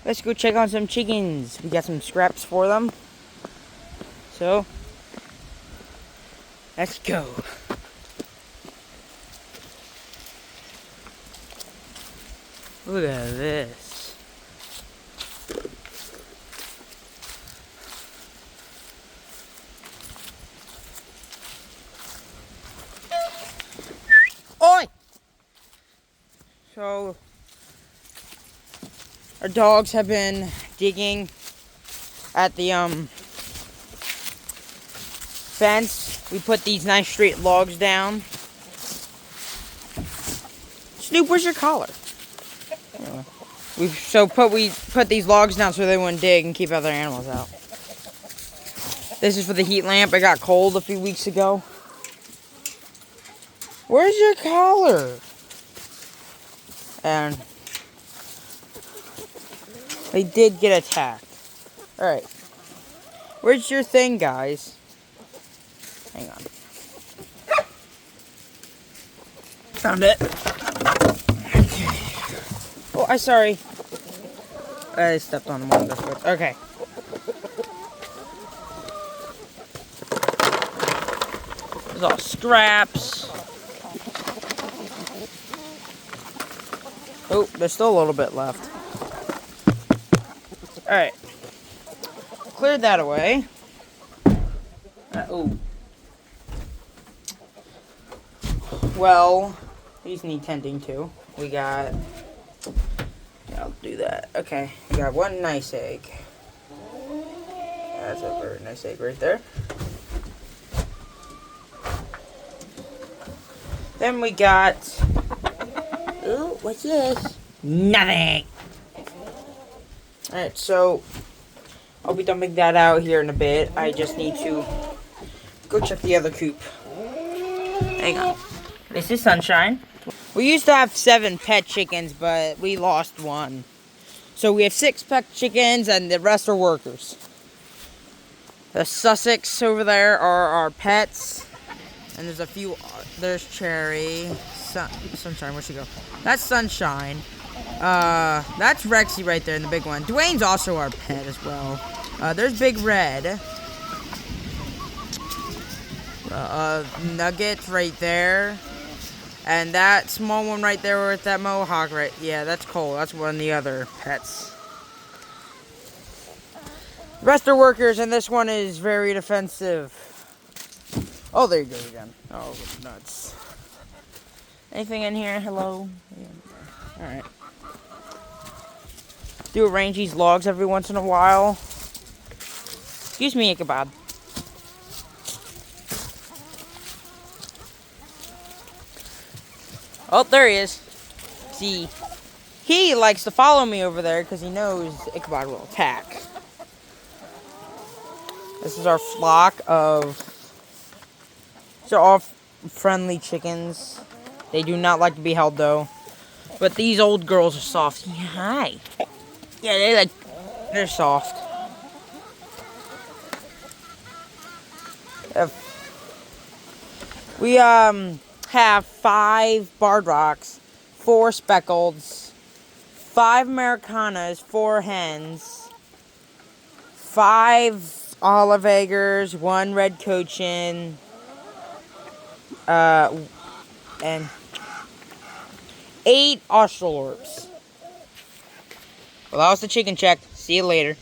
let's go check on some chickens. We got some scraps for them. So, let's go. Look at this. Oi! So, our dogs have been digging at the fence. We put these nice straight logs down. Snoop, where's your collar? We put these logs down so they wouldn't dig and keep other animals out. This is for the heat lamp. It got cold a few weeks ago. Where's your collar? And they did get attacked. Alright. Where's your thing, guys? Hang on. Found it. Oh, I'm sorry. I stepped on one of the foot. Okay. There's all scraps. Oh, there's still a little bit left. Alright. Cleared that away. Oh. Well, these need tending too. We got... I'll do that. Okay, we got one nice egg. That's a very nice egg right there. Then we got... Ooh, what's this? Nothing! Alright, so... I'll be dumping that out here in a bit. I just need to go check the other coop. Hang on. This is Sunshine. We used to have 7 pet chickens, but we lost one. So we have 6 pet chickens, and the rest are workers. The Sussex over there are our pets. And there's a few... There's Cherry. Sunshine, where'd she go? That's Sunshine. That's Rexy right there, in the big one. Dwayne's also our pet as well. There's Big Red. Nuggets right there. And that small one right there with that mohawk right... Yeah, that's Cole. That's one of the other pets. The rest are workers, and this one is very defensive. Oh, there you go again. Oh, nuts. Anything in here? Hello? Yeah. Alright. Do arrange these logs every once in a while. Excuse me, Ichabod. Oh, there he is. See, he likes to follow me over there because he knows Ichabod will attack. This is our flock of... These are all friendly chickens. They do not like to be held, though. But these old girls are soft. Hi. Yeah, they're soft. We have 5 barred rocks, 4 speckleds, 5 Americanas, 4 hens, 5 olive eggers, 1 red cochin, and 8 Australorps. Well, that was the chicken check. See you later.